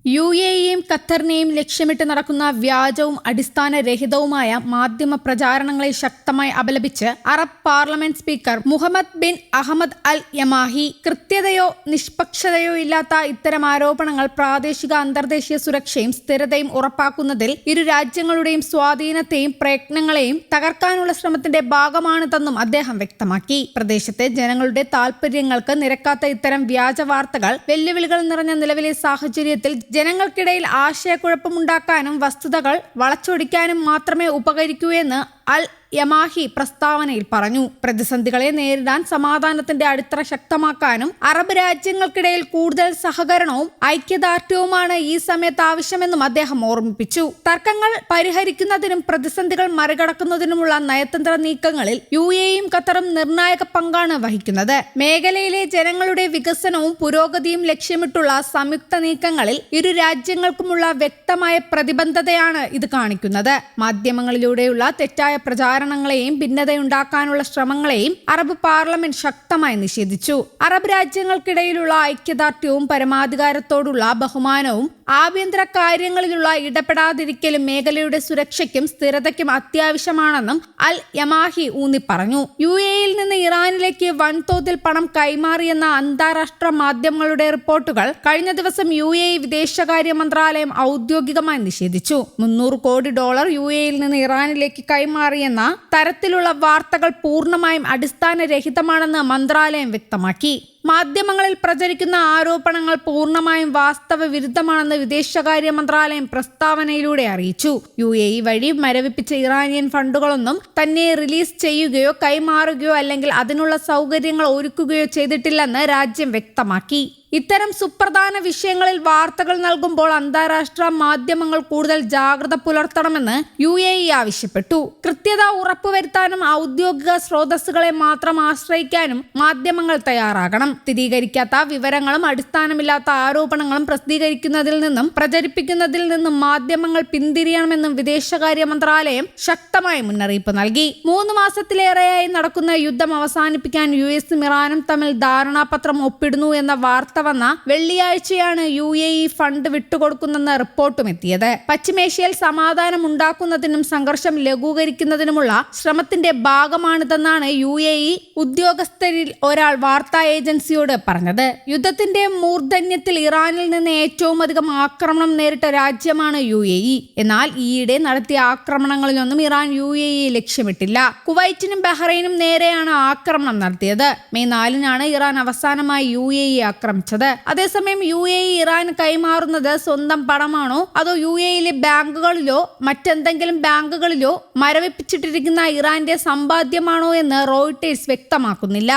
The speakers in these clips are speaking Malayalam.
യുഎഇയും ഖത്തറിനെയും ലക്ഷ്യമിട്ട് നടക്കുന്ന വ്യാജവും അടിസ്ഥാനരഹിതവുമായ മാധ്യമ പ്രചാരണങ്ങളെ ശക്തമായി അപലപിച്ച് Arab parliament speaker Mohammed bin Ahmed al Yamahi. കൃത്യതയോ നിഷ്പക്ഷതയോ ഇല്ലാത്ത ഇത്തരം ആരോപണങ്ങൾ പ്രാദേശിക അന്തർദേശീയ സുരക്ഷയും സ്ഥിരതയും ഉറപ്പാക്കുന്നതിൽ ഇരു രാജ്യങ്ങളുടെയും സ്വാധീനത്തെയും പ്രയത്നങ്ങളെയും തകർക്കാനുള്ള ശ്രമത്തിന്റെ ഭാഗമാണിതെന്നും അദ്ദേഹം വ്യക്തമാക്കി. പ്രദേശത്തെ ജനങ്ങളുടെ താൽപര്യങ്ങൾക്ക് നിരക്കാത്ത ഇത്തരം വ്യാജ വാർത്തകൾ വെല്ലുവിളികൾ നിറഞ്ഞ നിലവിലെ സാഹചര്യത്തിൽ ജനങ്ങൾക്കിടയിൽ ആശയക്കുഴപ്പമുണ്ടാക്കാനും വസ്തുതകൾ വളച്ചൊടിക്കാനും മാത്രമേ ഉപകരിക്കൂ എന്ന് അൽ യമാഹി പ്രസ്താവനയിൽ പറഞ്ഞു. പ്രതിസന്ധികളെ നേരിടാൻ സമാധാനത്തിന്റെ അടിത്തറ ശക്തമാക്കാനും അറബ് രാജ്യങ്ങൾക്കിടയിൽ കൂടുതൽ സഹകരണവും ഐക്യദാർഢ്യവുമാണ് ഈ സമയത്ത് ആവശ്യമെന്നും അദ്ദേഹം ഓർമ്മിപ്പിച്ചു. തർക്കങ്ങൾ പരിഹരിക്കുന്നതിനും പ്രതിസന്ധികൾ മറികടക്കുന്നതിനുമുള്ള നയതന്ത്ര നീക്കങ്ങളിൽ യുഎഇയും ഖത്തറും നിർണായക പങ്കാണ് വഹിക്കുന്നത്. മേഖലയിലെ ജനങ്ങളുടെ വികസനവും പുരോഗതിയും ലക്ഷ്യമിട്ടുള്ള സംയുക്ത നീക്കങ്ങളിൽ ഇരു രാജ്യങ്ങൾക്കുമുള്ള വ്യക്തമായ പ്രതിബദ്ധതയാണ് ഇത് കാണിക്കുന്നത്. മാധ്യമങ്ങളിലൂടെയുള്ള തെറ്റായ പ്രചാരണങ്ങളെയും ഭിന്നതയുണ്ടാക്കാനുള്ള ശ്രമങ്ങളെയും അറബ് പാർലമെന്റ് ശക്തമായി നിഷേധിച്ചു. അറബ് രാജ്യങ്ങൾക്കിടയിലുള്ള ഐക്യദാർഢ്യവും പരമാധികാരത്തോടുള്ള ബഹുമാനവും ആഭ്യന്തര കാര്യങ്ങളിലുള്ള ഇടപെടാതിരിക്കലും മേഖലയുടെ സുരക്ഷയ്ക്കും സ്ഥിരതയ്ക്കും അത്യാവശ്യമാണെന്നും അൽ യമാഹി ഊന്നിപ്പറഞ്ഞു. യുഎഇയിൽ നിന്ന് ഇറാനിലേക്ക് വൻതോതിൽ പണം കൈമാറിയെന്ന അന്താരാഷ്ട്ര മാധ്യമങ്ങളുടെ റിപ്പോർട്ടുകൾ കഴിഞ്ഞ ദിവസം യുഎഇ വിദേശകാര്യ മന്ത്രാലയം ഔദ്യോഗികമായി നിഷേധിച്ചു. $300 കോടി യുഎഇയിൽ നിന്ന് ഇറാനിലേക്ക് കൈമാറിയെന്ന തരത്തിലുള്ള വാർത്തകൾ പൂർണ്ണമായും അടിസ്ഥാനരഹിതമാണെന്ന് മന്ത്രാലയം വ്യക്തമാക്കി. മാധ്യമങ്ങളിൽ പ്രചരിക്കുന്ന ആരോപണങ്ങൾ പൂർണ്ണമായും വാസ്തവ വിരുദ്ധമാണെന്ന് വിദേശകാര്യ മന്ത്രാലയം പ്രസ്താവനയിലൂടെ അറിയിച്ചു. യുഎഇ വഴി മരവിപ്പിച്ച ഇറാനിയൻ ഫണ്ടുകളൊന്നും തന്നെ റിലീസ് ചെയ്യുകയോ കൈമാറുകയോ അല്ലെങ്കിൽ അതിനുള്ള സൗകര്യങ്ങൾ ഒരുക്കുകയോ ചെയ്തിട്ടില്ലെന്ന് രാജ്യം വ്യക്തമാക്കി. ഇത്തരം സുപ്രധാന വിഷയങ്ങളിൽ വാർത്തകൾ നൽകുമ്പോൾ അന്താരാഷ്ട്ര മാധ്യമങ്ങൾ കൂടുതൽ ജാഗ്രത പുലർത്തണമെന്ന് യുഎഇ ആവശ്യപ്പെട്ടു. കൃത്യത ഉറപ്പുവരുത്താനും ഔദ്യോഗിക സ്രോതസ്സുകളെ മാത്രം ആശ്രയിക്കാനും മാധ്യമങ്ങൾ തയ്യാറാകണം. സ്ഥിരീകരിക്കാത്ത വിവരങ്ങളും അടിസ്ഥാനമില്ലാത്ത ആരോപണങ്ങളും പ്രസിദ്ധീകരിക്കുന്നതിൽ നിന്നും പ്രചരിപ്പിക്കുന്നതിൽ നിന്നും മാധ്യമങ്ങൾ പിന്തിരിയണമെന്നും വിദേശകാര്യ മന്ത്രാലയം ശക്തമായ മുന്നറിയിപ്പ് നൽകി. 3 മാസത്തിലേറെയായി നടക്കുന്ന യുദ്ധം അവസാനിപ്പിക്കാൻ യുഎസും ഇറാനും തമ്മിൽ ധാരണാപത്രം ഒപ്പിടുന്നു എന്ന വാർത്ത വന്ന വെള്ളിയാഴ്ചയാണ് യുഎഇ ഫണ്ട് വിട്ടുകൊടുക്കുന്നെന്ന റിപ്പോർട്ടും എത്തിയത്. പശ്ചിമേഷ്യയിൽ സമാധാനം ഉണ്ടാക്കുന്നതിനും സംഘർഷം ലഘൂകരിക്കുന്നതിനുമുള്ള ശ്രമത്തിന്റെ ഭാഗമാണിതെന്നാണ് യുഎഇ ഉദ്യോഗസ്ഥരിൽ ഒരാൾ വാർത്താ ഏജൻസിയോട് പറഞ്ഞത്. യുദ്ധത്തിന്റെ മൂർധന്യത്തിൽ ഇറാനിൽ നിന്ന് ഏറ്റവും അധികം ആക്രമണം നേരിട്ട രാജ്യമാണ് യുഎഇ. എന്നാൽ ഈയിടെ നടത്തിയ ആക്രമണങ്ങളിലൊന്നും ഇറാൻ യുഎഇ ലക്ഷ്യമിട്ടില്ല. കുവൈറ്റിനും ബഹ്റൈനും നേരെയാണ് ആക്രമണം നടത്തിയത്. മെയ് 4-നാണ് ഇറാൻ അവസാനമായി യുഎഇ ആക്രമിച്ചത്. അതേസമയം യുഎഇ ഇറാൻ കൈമാറുന്നത് സ്വന്തം പണമാണോ അതോ യുഎഇയിലെ ബാങ്കുകളിലോ മറ്റെന്തെങ്കിലും ബാങ്കുകളിലോ മരവിപ്പിച്ചിട്ടിരിക്കുന്ന ഇറാന്റെ സമ്പാദ്യമാണോ എന്ന് റോയിട്ടേഴ്സ് വ്യക്തമാക്കുന്നില്ല.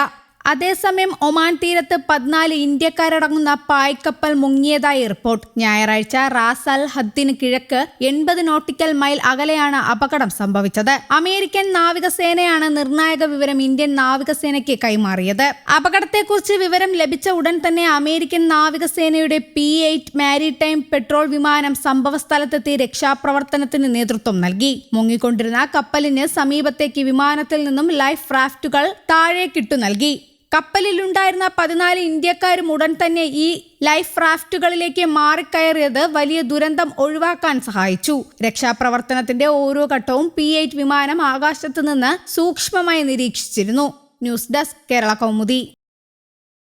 അതേസമയം ഒമാൻ തീരത്ത് 14 ഇന്ത്യക്കാരടങ്ങുന്ന പായ്ക്കപ്പൽ മുങ്ങിയതായി റിപ്പോർട്ട്. ഞായറാഴ്ച റാസ് അൽ ഹദ്ദിന് കിഴക്ക് 80 നോട്ടിക്കൽ മൈൽ അകലെയാണ് അപകടം സംഭവിച്ചത്. അമേരിക്കൻ നാവികസേനയാണ് നിർണായക വിവരം ഇന്ത്യൻ നാവികസേനയ്ക്ക് കൈമാറിയത്. അപകടത്തെക്കുറിച്ച് വിവരം ലഭിച്ച ഉടൻ തന്നെ അമേരിക്കൻ നാവികസേനയുടെ P-8 മാരിടൈം പെട്രോൾ വിമാനം സംഭവസ്ഥലത്തെത്തി രക്ഷാപ്രവർത്തനത്തിന് നേതൃത്വം നൽകി. മുങ്ങിക്കൊണ്ടിരുന്ന കപ്പലിന് സമീപത്തേക്ക് വിമാനത്തിൽ നിന്നും ലൈഫ് റാഫ്റ്റുകൾ താഴേക്കിട്ടു നൽകി. കപ്പലിലുണ്ടായിരുന്ന 14 ഇന്ത്യക്കാരും ഉടൻ തന്നെ ഈ ലൈഫ് റാഫ്റ്റുകളിലേക്ക് മാറിക്കയറിയത് വലിയ ദുരന്തം ഒഴിവാക്കാൻ സഹായിച്ചു. രക്ഷാപ്രവർത്തനത്തിന്റെ ഓരോ ഘട്ടവും P-8 വിമാനം ആകാശത്ത് നിന്ന് സൂക്ഷ്മമായി നിരീക്ഷിച്ചിരുന്നു. News desk Kerala Kaumudi.